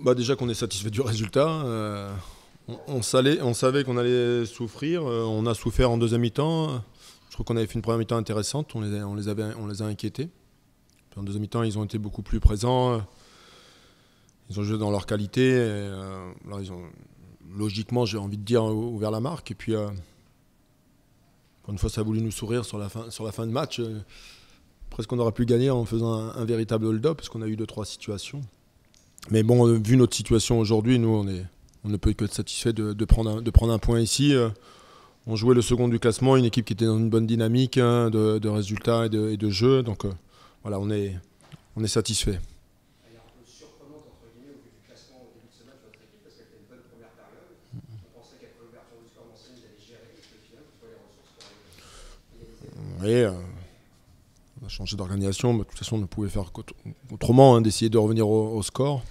Bah déjà qu'on est satisfait du résultat. On savait qu'on allait souffrir. On a souffert en deuxième mi-temps. Je trouve qu'on avait fait une première mi-temps intéressante. On les a inquiétés. Puis en deuxième mi-temps, ils ont été beaucoup plus présents. Ils ont joué dans leur qualité. Là, ils ont, logiquement, j'ai envie de dire, ouvert la marque. Et puis, pour une fois, ça a voulu nous sourire sur la fin de match. Presque on aurait pu gagner en faisant un véritable hold-up, parce qu'on a eu 2-3 situations. Mais bon, vu notre situation aujourd'hui, nous, on ne peut que être satisfait de prendre un point ici. On jouait le second du classement, une équipe qui était dans une bonne dynamique de résultats et de jeu. Donc voilà, on est satisfait. Elle est un peu surprenante, entre guillemets, au vu du classement au début de ce match, votre équipe, parce qu'elle fait une bonne première période. On pensait qu'après l'ouverture du score, Mancini allait gérer, et qu'au final, vous trouvez les ressources pour égaliser. Oui, on a changé d'organisation, mais de toute façon, on ne pouvait faire qu'autrement, d'essayer de revenir au score.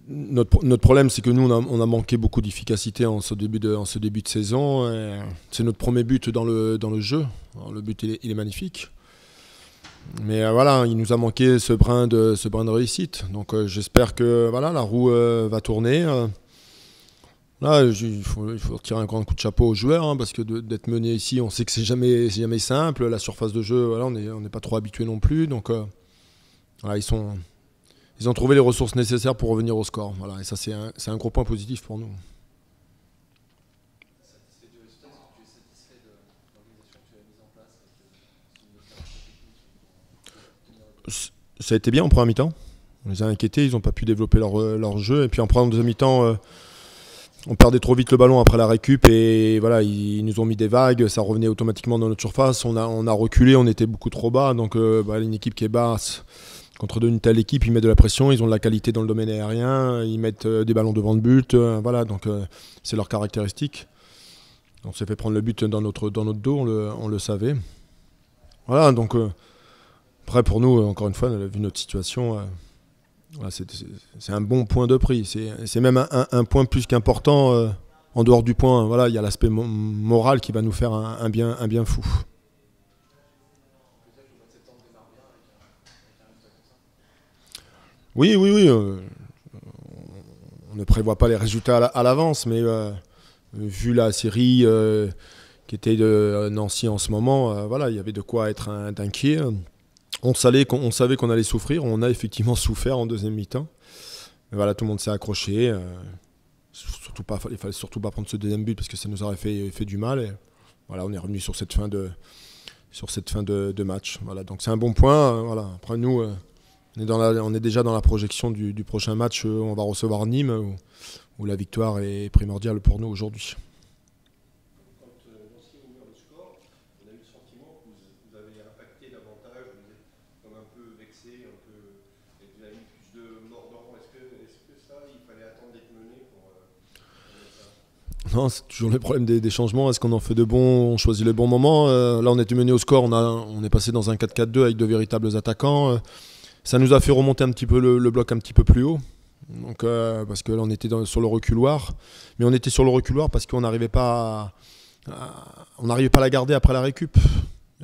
Notre problème, c'est que nous, on a manqué beaucoup d'efficacité en ce début de saison. C'est notre premier but dans le jeu. Alors, le but, il est magnifique. Mais voilà, il nous a manqué ce brin de réussite. Donc j'espère que voilà, la roue va tourner. Là, il faut tirer un grand coup de chapeau aux joueurs, parce que d'être mené ici, on sait que c'est jamais simple. La surface de jeu, voilà, on n'est pas trop habitué non plus. Donc voilà, ils ont trouvé les ressources nécessaires pour revenir au score. Voilà, et ça, c'est un gros point positif pour nous. Satisfait du résultat, est-ce que tu es satisfait de l'organisation que tu as mise en place avec une opération technique? Ça a été bien en première mi-temps. On les a inquiétés, ils n'ont pas pu développer leur jeu. Et puis en deuxième mi-temps, on perdait trop vite le ballon après la récup. Et voilà, ils nous ont mis des vagues, ça revenait automatiquement dans notre surface. On a reculé, on était beaucoup trop bas. Donc une équipe qui est basse, contre une telle équipe, ils mettent de la pression, ils ont de la qualité dans le domaine aérien, ils mettent des ballons devant le but. Voilà, donc c'est leur caractéristique. On s'est fait prendre le but dans notre dos, on le savait. Voilà, donc après pour nous, encore une fois, vu notre situation, voilà, c'est un bon point de prix. C'est même un point plus qu'important en dehors du point. Voilà, il y a l'aspect moral qui va nous faire un bien fou. Peut-être que le mois de septembre démarre bien avec un résultat comme ça. Oui, oui, oui. On ne prévoit pas les résultats à l'avance, mais vu la série qui était de Nancy en ce moment, voilà, il y avait de quoi être inquiet. On savait qu'on allait souffrir. On a effectivement souffert en deuxième mi-temps. Mais voilà, tout le monde s'est accroché. Il fallait surtout pas prendre ce deuxième but parce que ça nous aurait fait du mal. Et voilà, on est revenu sur cette fin de match. Voilà, donc c'est un bon point. Voilà. Après nous, on est déjà dans la projection du prochain match. On va recevoir Nîmes où la victoire est primordiale pour nous aujourd'hui. Quand Nancy a ouvert le score, on a eu le sentiment que vous avez impacté davantage, vous êtes comme un peu vexé, et que vous avez mis plus de mordant. Est-ce que ça, il fallait attendre d'être mené pour mettre ça? Non, c'est toujours le problème des changements. Est-ce qu'on en fait de bons? On choisit les bons moments. Là, on était mené au score. On est passé dans un 4-4-2 avec de véritables attaquants. Ça nous a fait remonter un petit peu le bloc un petit peu plus haut. Donc, parce que là, on était sur le reculoir. Mais on était sur le reculoir parce qu'on n'arrivait pas à la garder après la récup.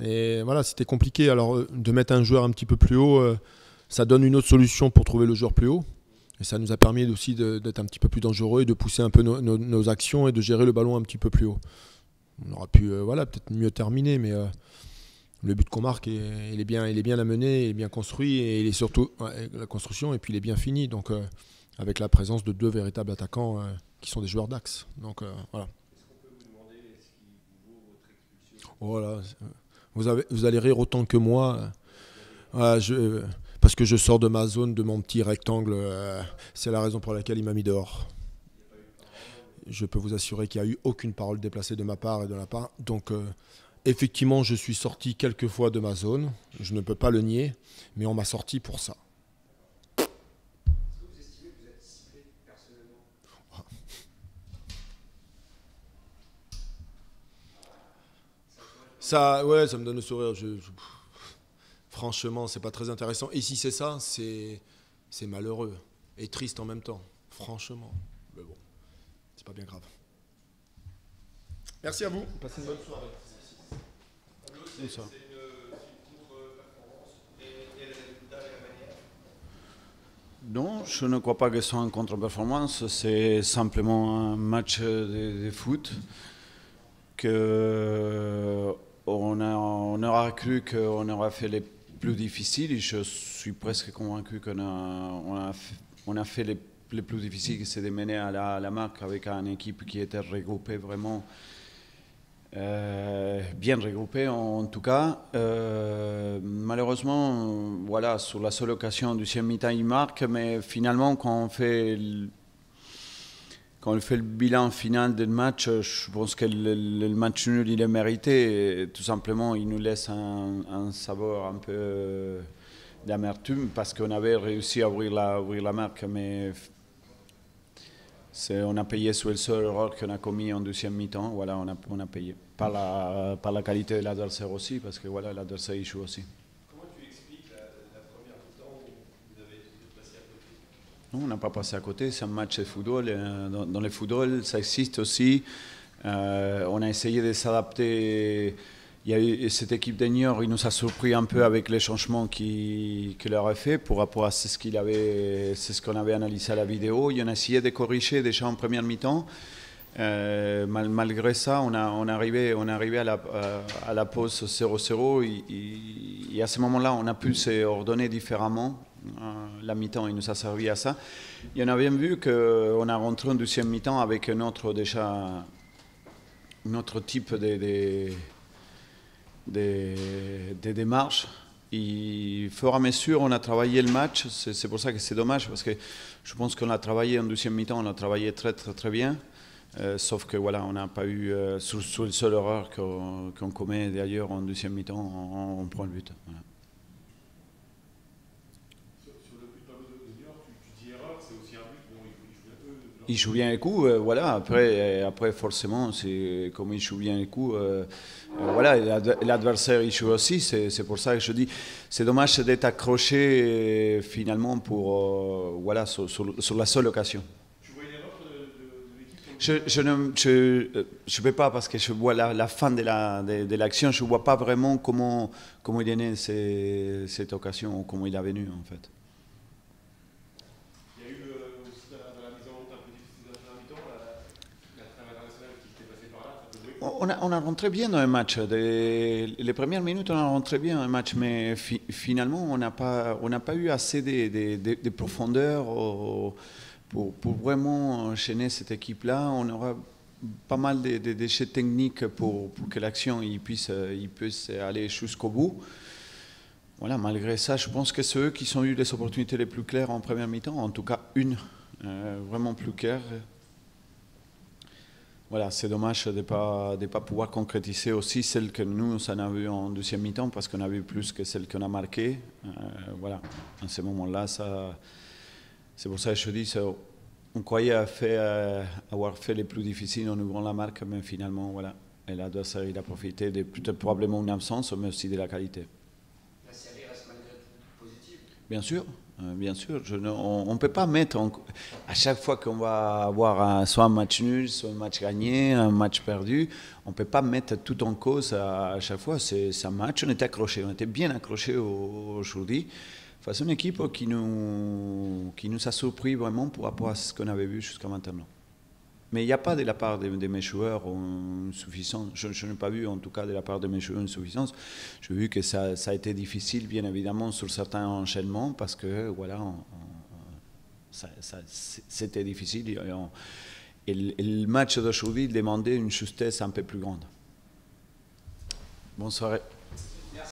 Et voilà, c'était compliqué. Alors, de mettre un joueur un petit peu plus haut, ça donne une autre solution pour trouver le joueur plus haut. Et ça nous a permis aussi d'être un petit peu plus dangereux et de pousser un peu nos actions et de gérer le ballon un petit peu plus haut. On aurait pu peut-être mieux terminer, mais le but qu'on marque, il est bien amené, il est bien construit et il est surtout la construction et puis il est bien fini. Donc avec la présence de deux véritables attaquants qui sont des joueurs d'axe. Donc voilà. Est-ce qu'on peut vous demander ce qui vous vaut votre expulsion? Voilà. Vous allez rire autant que moi. Voilà, parce que je sors de ma zone, de mon petit rectangle. C'est la raison pour laquelle il m'a mis dehors. Je peux vous assurer qu'il n'y a eu aucune parole déplacée de ma part et de la part. Donc, effectivement, je suis sorti quelques fois de ma zone. Je ne peux pas le nier, mais on m'a sorti pour ça. Est-ce que vous estimez que vous êtes ciblé personnellement? Ça, ouais, ça me donne le sourire. Franchement, c'est pas très intéressant. Et si c'est ça, c'est malheureux et triste en même temps. Franchement. Mais bon, c'est pas bien grave. Merci à vous. Passez une bonne soirée. C'est une contre-performance et le résultat et la manière. Non, je ne crois pas que ce soit une contre-performance, c'est simplement un match de foot que on aura cru qu'on aura fait les plus difficiles et je suis presque convaincu on a fait les plus difficiles, c'est de mener à la marque avec une équipe qui était regroupée vraiment bien regroupée en tout cas. Malheureusement, voilà, sur la seule occasion du deuxième mi-temps, il marque, mais finalement, quand on fait le bilan final du match, je pense que le match nul, il est mérité. Et tout simplement, il nous laisse un saveur un peu d'amertume parce qu'on avait réussi à ouvrir la marque, mais on a payé sur le seul erreur qu'on a commis en deuxième mi-temps. Voilà, on a payé. Par la qualité de l'adversaire aussi, parce que voilà, l'adversaire il joue aussi. Comment tu expliques la première mi-temps où vous avez passé à côté? Non, on n'a pas passé à côté, c'est un match de football. Dans le football, ça existe aussi. On a essayé de s'adapter. Il y a eu cette équipe de Niort, il nous a surpris un peu avec les changements qu'il leur a fait par rapport à ce qu'on avait analysé à la vidéo. Il en a essayé de corriger déjà en première mi-temps. Malgré ça, on arrivait à la pause 0-0 et à ce moment-là, on a pu s'ordonner différemment. La mi-temps, il nous a servi à ça. Et on a bien vu qu'on a rentré en deuxième mi-temps avec un autre type de démarches. Et au fur et à mesure, on a travaillé le match. C'est pour ça que c'est dommage, parce que je pense qu'on a travaillé en deuxième mi-temps, on a travaillé très très très bien. Sauf que voilà, on n'a pas eu, sur le seul erreur qu'on commet d'ailleurs en deuxième mi-temps, on prend le but. Voilà. Sur le but de Niort, tu dis erreur, c'est aussi un but. Bon, il joue un peu. Il joue bien les coups, voilà. Après, forcément, c'est comme il joue bien les coups. Voilà, l'adversaire il joue aussi. C'est pour ça que je dis, c'est dommage d'être accroché finalement pour voilà sur la seule occasion. Tu vois une erreur de l'équipe? Je ne peux pas parce que je vois la fin de l'action, je ne vois pas vraiment comment il est né cette occasion ou comment il est venu en fait. Il y a eu aussi dans la mise en route un peu difficile de la première mi-temps, la trêve internationale qui était passée par là, ça peut jouer. On a rentré bien dans le match. Les premières minutes, on a rentré bien dans le match, mais finalement, on n'a pas eu assez de profondeur pour vraiment enchaîner cette équipe-là. On aura pas mal de déchets techniques pour que l'action il puisse aller jusqu'au bout. Voilà, malgré ça, je pense que c'est eux qui ont eu les opportunités les plus claires en première mi-temps, en tout cas une vraiment plus claire. Voilà, c'est dommage de pas pouvoir concrétiser aussi celle que nous, on a vue en deuxième mi-temps, parce qu'on a vu plus que celle qu'on a marquée. Voilà, à ce moment-là, c'est pour ça que je dis, on croyait avoir fait les plus difficiles en ouvrant la marque, mais finalement, voilà, l'adversaire il a profité de peut-être probablement une absence, mais aussi de la qualité. La série reste malgré tout positive. Bien sûr. Bien sûr, on ne peut pas mettre à chaque fois qu'on va avoir soit un match nul, soit un match gagné, un match perdu, on ne peut pas mettre tout en cause à chaque fois. C'est un match, on était accroché, on était bien accroché aujourd'hui face à une équipe qui nous a surpris vraiment par rapport à ce qu'on avait vu jusqu'à maintenant. Mais il n'y a pas de la part de mes joueurs une suffisance. Je n'ai pas vu en tout cas de la part de mes joueurs une suffisance. J'ai vu que ça a été difficile, bien évidemment, sur certains enchaînements, parce que voilà, c'était difficile. Et le match d'aujourd'hui demandait une justesse un peu plus grande. Bonne soirée.